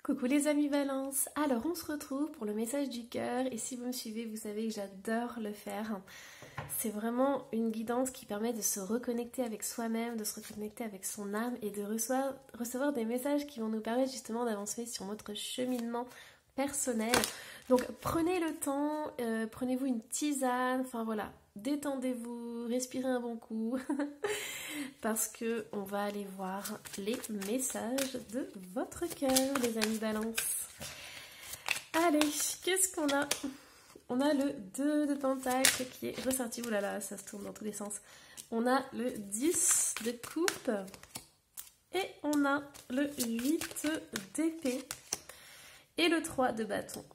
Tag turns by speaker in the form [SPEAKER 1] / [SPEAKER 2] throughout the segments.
[SPEAKER 1] Coucou les amis Balance, alors on se retrouve pour le message du cœur et si vous me suivez vous savez que j'adore le faire. C'est vraiment une guidance qui permet de se reconnecter avec soi-même, de se reconnecter avec son âme et de recevoir des messages qui vont nous permettre justement d'avancer sur notre cheminement personnel. Donc prenez le temps, prenez-vous une tisane, enfin voilà, détendez-vous, respirez un bon coup parce que on va aller voir les messages de votre cœur, les amis Balance. Allez, qu'est-ce qu'on a? On a le 2 de Pentacle qui est ressorti. Ouh là là, ça se tourne dans tous les sens. On a le 10 de coupe et on a le 8 d'épée et le 3 de bâton.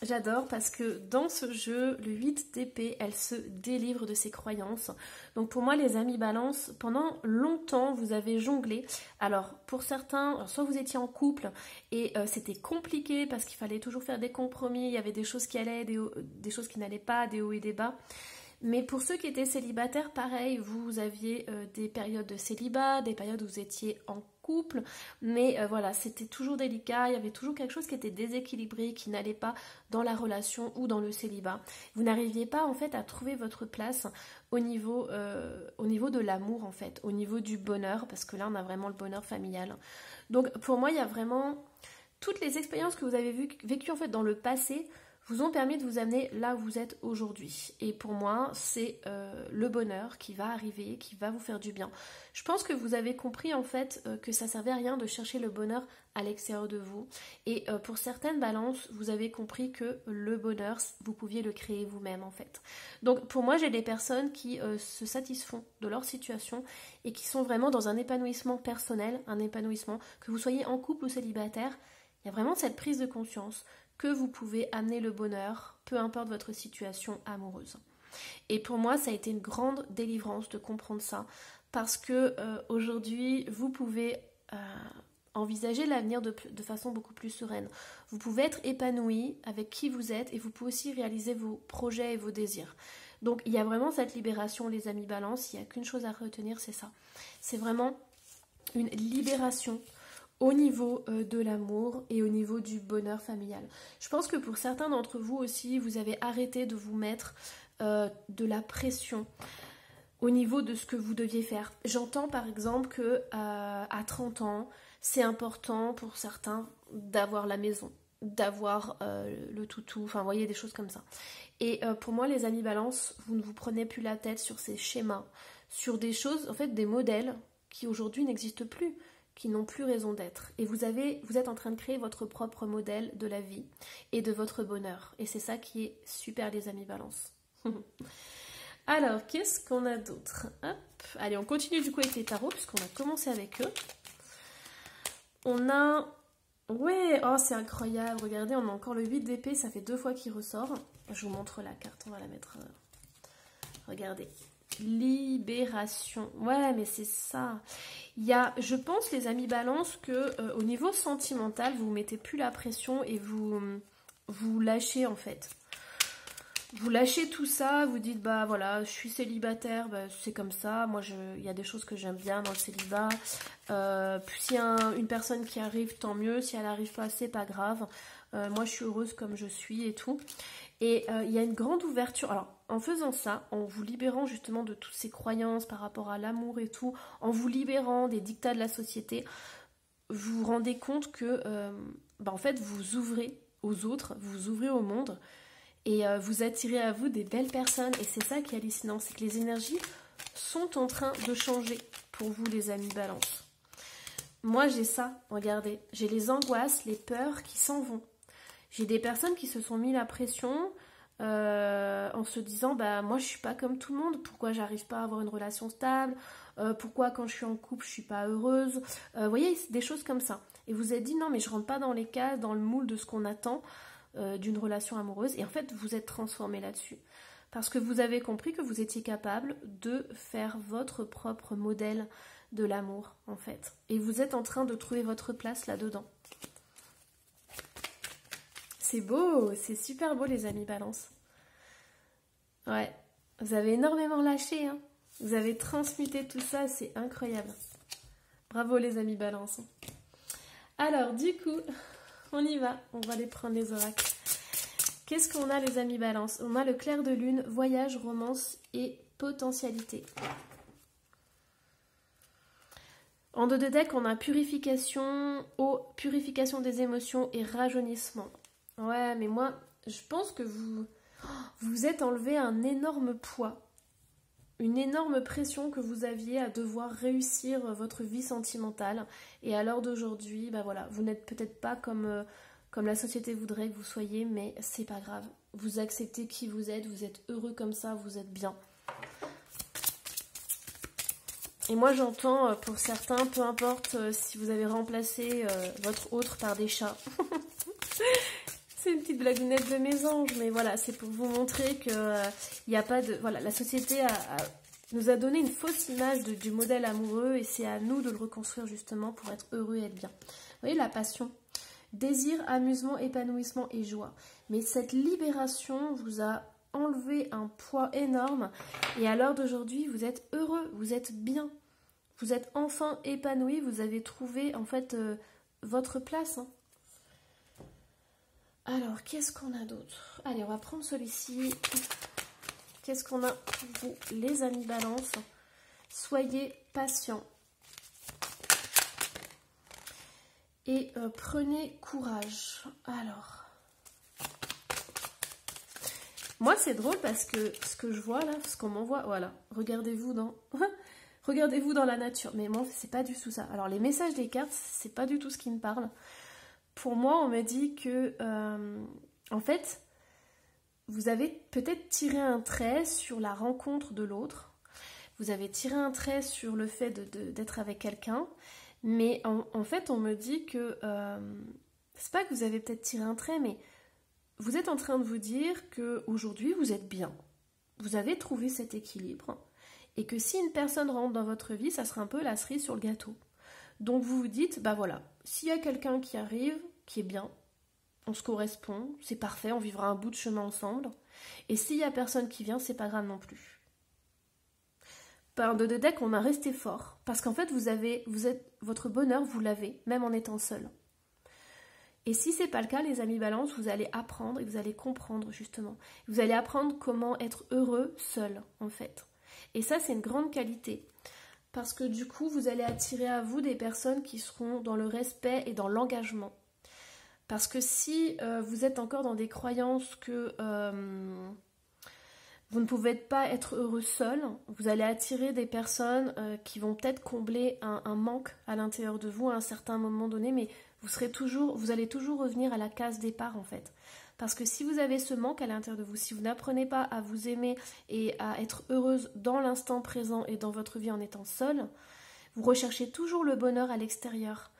[SPEAKER 1] J'adore parce que dans ce jeu, le 8 d'épée, elle se délivre de ses croyances. Donc pour moi, les amis Balance, pendant longtemps, vous avez jonglé. Alors pour certains, soit vous étiez en couple et c'était compliqué parce qu'il fallait toujours faire des compromis, il y avait des choses qui allaient, des choses qui n'allaient pas, des hauts et des bas. Mais pour ceux qui étaient célibataires, pareil, vous aviez des périodes de célibat, des périodes où vous étiez en couple, mais voilà, c'était toujours délicat, il y avait toujours quelque chose qui était déséquilibré, qui n'allait pas dans la relation ou dans le célibat. Vous n'arriviez pas en fait à trouver votre place au niveau de l'amour en fait, au niveau du bonheur, parce que là on a vraiment le bonheur familial. Donc pour moi, il y a vraiment toutes les expériences que vous avez vécues en fait dans le passé, vous ont permis de vous amener là où vous êtes aujourd'hui. Et pour moi, c'est le bonheur qui va arriver, qui va vous faire du bien. Je pense que vous avez compris en fait que ça servait à rien de chercher le bonheur à l'extérieur de vous. Et pour certaines balances, vous avez compris que le bonheur, vous pouviez le créer vous-même en fait. Donc pour moi, j'ai des personnes qui se satisfont de leur situation et qui sont vraiment dans un épanouissement personnel, un épanouissement, que vous soyez en couple ou célibataire, il y a vraiment cette prise de conscience que vous pouvez amener le bonheur, peu importe votre situation amoureuse. Et pour moi, ça a été une grande délivrance de comprendre ça, parce que aujourd'hui, vous pouvez envisager l'avenir de façon beaucoup plus sereine. Vous pouvez être épanoui avec qui vous êtes et vous pouvez aussi réaliser vos projets et vos désirs. Donc il y a vraiment cette libération, les amis Balance, il n'y a qu'une chose à retenir, c'est ça. C'est vraiment une libération au niveau de l'amour et au niveau du bonheur familial. Je pense que pour certains d'entre vous aussi, vous avez arrêté de vous mettre de la pression au niveau de ce que vous deviez faire. J'entends par exemple que à 30 ans, c'est important pour certains d'avoir la maison, d'avoir le toutou, enfin vous voyez des choses comme ça. Et pour moi les amis Balance, vous ne vous prenez plus la tête sur ces schémas, sur des choses, en fait des modèles qui aujourd'hui n'existent plus, qui n'ont plus raison d'être. Et vous êtes en train de créer votre propre modèle de la vie et de votre bonheur. Et c'est ça qui est super les amis Balance. Alors, qu'est-ce qu'on a d'autre? Hop. Allez, on continue du coup avec les tarots puisqu'on a commencé avec eux. On a... Ouais, oh c'est incroyable, regardez, on a encore le 8 d'épée, ça fait 2 fois qu'il ressort. Je vous montre la carte, on va la mettre... Regardez. Libération. Ouais, mais c'est ça. Il y a, je pense, les amis Balance, que au niveau sentimental, vous mettez plus la pression et vous lâchez en fait. Vous lâchez tout ça, vous dites bah voilà, je suis célibataire, bah, c'est comme ça. Moi, il y a des choses que j'aime bien dans le célibat. S'il y a une personne qui arrive, tant mieux. Si elle n'arrive pas, c'est pas grave. Moi, je suis heureuse comme je suis et tout. Et il y a une grande ouverture. Alors, en faisant ça, en vous libérant justement de toutes ces croyances par rapport à l'amour et tout, en vous libérant des dictats de la société, vous vous rendez compte que, en fait, vous ouvrez aux autres, vous ouvrez au monde et vous attirez à vous des belles personnes. Et c'est ça qui est hallucinant, c'est que les énergies sont en train de changer pour vous, les amis Balance. Moi, j'ai ça, regardez, j'ai les angoisses, les peurs qui s'en vont. J'ai des personnes qui se sont mis la pression en se disant bah moi je suis pas comme tout le monde, pourquoi j'arrive pas à avoir une relation stable, pourquoi quand je suis en couple je suis pas heureuse, vous voyez des choses comme ça. Et vous êtes dit non mais je rentre pas dans les cases, dans le moule de ce qu'on attend d'une relation amoureuse et en fait vous êtes transformé là-dessus. Parce que vous avez compris que vous étiez capable de faire votre propre modèle de l'amour en fait. Et vous êtes en train de trouver votre place là-dedans. C'est beau, c'est super beau les amis Balance. Ouais, vous avez énormément lâché, hein. Vous avez transmuté tout ça, c'est incroyable. Bravo les amis Balance. Alors du coup, On y va, on va aller prendre les oracles. Qu'est-ce qu'on a les amis Balance? On a le clair de lune, voyage, romance et potentialité. En dos de deck, on a purification, eau, purification des émotions et rajeunissement. Ouais, mais moi, je pense que vous êtes enlevé un énorme poids. Une énorme pression que vous aviez à devoir réussir votre vie sentimentale. Et à l'heure d'aujourd'hui, bah voilà, vous n'êtes peut-être pas comme la société voudrait que vous soyez, mais c'est pas grave. Vous acceptez qui vous êtes heureux comme ça, vous êtes bien. Et moi j'entends pour certains, peu importe si vous avez remplacé votre autre par des chats. C'est une petite blagounette de mes anges, mais voilà, c'est pour vous montrer que il n'y a pas de... Voilà, la société nous a donné une fausse image du modèle amoureux et c'est à nous de le reconstruire justement pour être heureux et être bien. Vous voyez, la passion, désir, amusement, épanouissement et joie. Mais cette libération vous a enlevé un poids énorme et à l'heure d'aujourd'hui, vous êtes heureux, vous êtes bien. Vous êtes enfin épanoui, vous avez trouvé en fait votre place. Hein. Alors, qu'est-ce qu'on a d'autre? Allez, on va prendre celui-ci. Qu'est-ce qu'on a pour vous, les amis Balance? Soyez patients. Et prenez courage. Alors, moi c'est drôle parce que ce que je vois là, ce qu'on m'envoie, voilà, regardez-vous dans... Regardez-vous dans la nature. Mais moi, c'est pas du tout ça. Alors, les messages des cartes, c'est pas du tout ce qui me parle. Pour moi, on me dit que, en fait, vous avez peut-être tiré un trait sur la rencontre de l'autre. Vous avez tiré un trait sur le fait d'être avec quelqu'un. Mais en fait, on me dit que, c'est pas que vous avez peut-être tiré un trait, mais vous êtes en train de vous dire qu'aujourd'hui, vous êtes bien. Vous avez trouvé cet équilibre. Et que si une personne rentre dans votre vie, ça sera un peu la cerise sur le gâteau. Donc vous vous dites, bah voilà, s'il y a quelqu'un qui arrive, qui est bien, on se correspond, c'est parfait, on vivra un bout de chemin ensemble. Et s'il y a personne qui vient, c'est pas grave non plus. Par de deck, on a resté fort. Parce qu'en fait, votre bonheur, vous l'avez, même en étant seul. Et si c'est pas le cas, les amis Balance, vous allez apprendre et vous allez comprendre justement. Vous allez apprendre comment être heureux seul, en fait. Et ça, c'est une grande qualité. Parce que du coup, vous allez attirer à vous des personnes qui seront dans le respect et dans l'engagement. Parce que si vous êtes encore dans des croyances que vous ne pouvez pas être heureux seul, vous allez attirer des personnes qui vont peut-être combler un manque à l'intérieur de vous à un certain moment donné, mais vous allez toujours revenir à la case départ en fait. Parce que si vous avez ce manque à l'intérieur de vous, si vous n'apprenez pas à vous aimer et à être heureuse dans l'instant présent et dans votre vie en étant seule, vous recherchez toujours le bonheur à l'extérieur.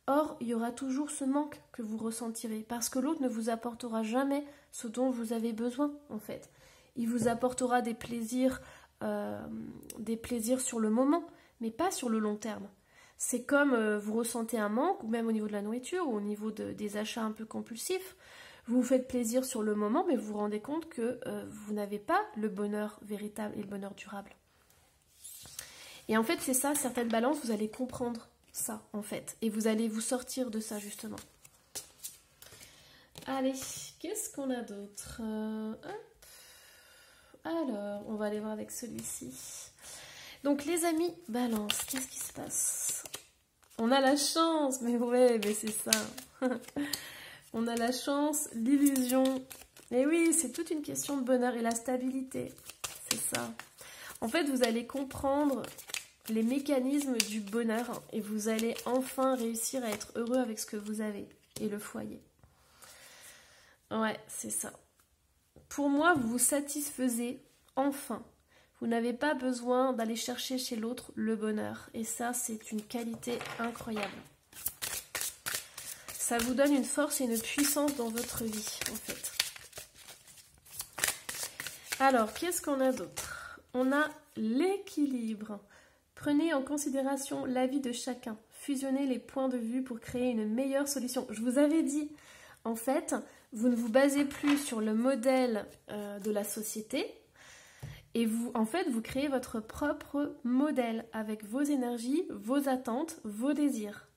[SPEAKER 1] Or, il y aura toujours ce manque que vous ressentirez parce que l'autre ne vous apportera jamais ce dont vous avez besoin en fait. Il vous apportera des plaisirs sur le moment, mais pas sur le long terme. C'est comme vous ressentez un manque, ou même au niveau de la nourriture, ou au niveau des achats un peu compulsifs. Vous vous faites plaisir sur le moment, mais vous vous rendez compte que vous n'avez pas le bonheur véritable et le bonheur durable. Et en fait, c'est ça, certaines balances, vous allez comprendre ça, en fait. Et vous allez vous sortir de ça, justement. Allez, qu'est-ce qu'on a d'autre? Alors, on va aller voir avec celui-ci. Donc, les amis, balance, qu'est-ce qui se passe? On a la chance, mais ouais, mais c'est ça. On a la chance, l'illusion. Et oui, c'est toute une question de bonheur et la stabilité. C'est ça. En fait, vous allez comprendre les mécanismes du bonheur et vous allez enfin réussir à être heureux avec ce que vous avez et le foyer. Ouais, c'est ça. Pour moi, vous vous satisfaisez enfin. Vous n'avez pas besoin d'aller chercher chez l'autre le bonheur. Et ça, c'est une qualité incroyable. Ça vous donne une force et une puissance dans votre vie, en fait. Alors, qu'est-ce qu'on a d'autre? On a l'équilibre. Prenez en considération l'avis de chacun. Fusionnez les points de vue pour créer une meilleure solution. Je vous avais dit, en fait, vous ne vous basez plus sur le modèle de la société. Et vous, en fait, vous créez votre propre modèle avec vos énergies, vos attentes, vos désirs.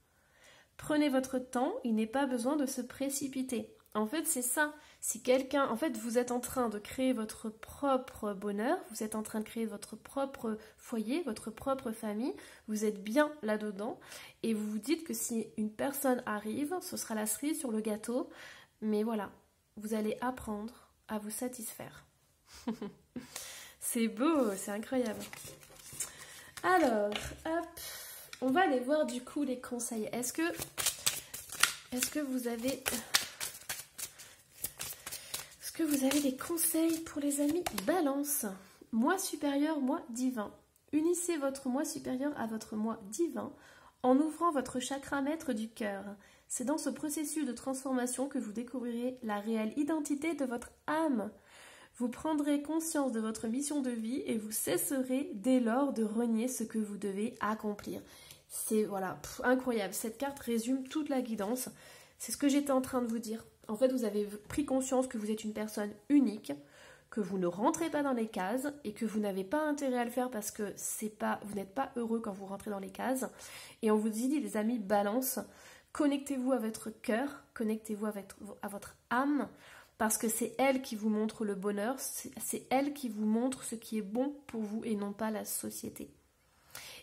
[SPEAKER 1] Prenez votre temps, il n'est pas besoin de se précipiter. En fait, c'est ça. Si quelqu'un, en fait, vous êtes en train de créer votre propre bonheur, vous êtes en train de créer votre propre foyer, votre propre famille, vous êtes bien là-dedans, et vous vous dites que si une personne arrive, ce sera la cerise sur le gâteau, mais voilà, vous allez apprendre à vous satisfaire. C'est beau, c'est incroyable. Alors, hop, on va aller voir du coup les conseils. Est-ce que vous avez... Est-ce que vous avez des conseils pour les amis Balance? Moi supérieur, moi divin. Unissez votre moi supérieur à votre moi divin en ouvrant votre chakra maître du cœur. C'est dans ce processus de transformation que vous découvrirez la réelle identité de votre âme. Vous prendrez conscience de votre mission de vie et vous cesserez dès lors de renier ce que vous devez accomplir. C'est voilà, incroyable. Cette carte résume toute la guidance. C'est ce que j'étais en train de vous dire. En fait, vous avez pris conscience que vous êtes une personne unique, que vous ne rentrez pas dans les cases et que vous n'avez pas intérêt à le faire parce que vous n'êtes pas heureux quand vous rentrez dans les cases. Et on vous dit, les amis, balance, connectez-vous à votre cœur, connectez-vous à votre âme, parce que c'est elle qui vous montre le bonheur, c'est elle qui vous montre ce qui est bon pour vous et non pas la société.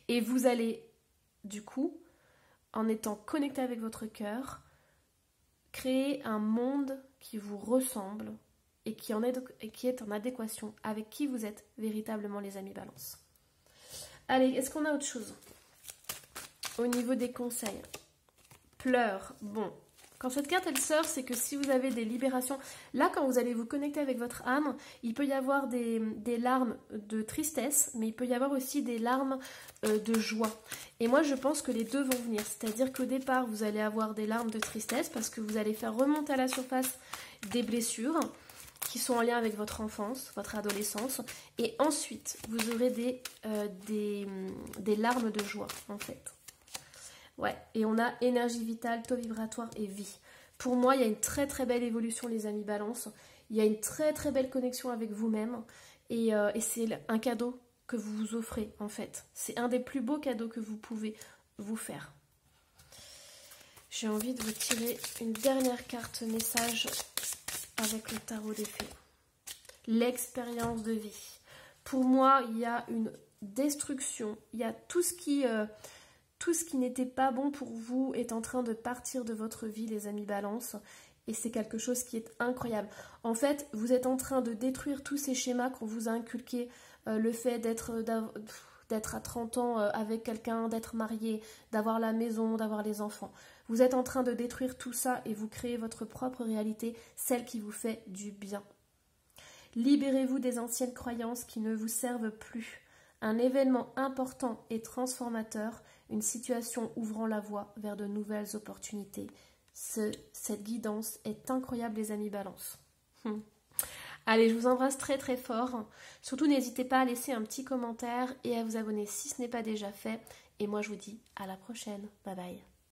[SPEAKER 1] Et vous allez, du coup, en étant connecté avec votre cœur, créer un monde qui vous ressemble et qui est en adéquation avec qui vous êtes véritablement, les amis balance. Allez, est-ce qu'on a autre chose au niveau des conseils? Pleure. Bon, quand cette carte elle sort, c'est que si vous avez des libérations, là quand vous allez vous connecter avec votre âme, il peut y avoir des larmes de tristesse, mais il peut y avoir aussi des larmes de joie. Et moi je pense que les deux vont venir, c'est-à-dire qu'au départ vous allez avoir des larmes de tristesse parce que vous allez faire remonter à la surface des blessures qui sont en lien avec votre enfance, votre adolescence, et ensuite vous aurez des larmes de joie en fait. Ouais, et on a énergie vitale, taux vibratoire et vie. Pour moi, il y a une très très belle évolution, les amis balance. Il y a une très très belle connexion avec vous-même. Et c'est un cadeau que vous vous offrez, en fait. C'est un des plus beaux cadeaux que vous pouvez vous faire. J'ai envie de vous tirer une dernière carte message avec le tarot des fées. L'expérience de vie. Pour moi, il y a une destruction. Il y a tout ce qui n'était pas bon pour vous est en train de partir de votre vie, les amis balance. Et c'est quelque chose qui est incroyable. En fait, vous êtes en train de détruire tous ces schémas qu'on vous a inculqués. Le fait d'être à 30 ans avec quelqu'un, d'être marié, d'avoir la maison, d'avoir les enfants. Vous êtes en train de détruire tout ça et vous créez votre propre réalité, celle qui vous fait du bien. Libérez-vous des anciennes croyances qui ne vous servent plus. Un événement important et transformateur, une situation ouvrant la voie vers de nouvelles opportunités. Cette guidance est incroyable, les amis balance. Allez, je vous embrasse très très fort. Surtout, n'hésitez pas à laisser un petit commentaire et à vous abonner si ce n'est pas déjà fait. Et moi, je vous dis à la prochaine. Bye bye.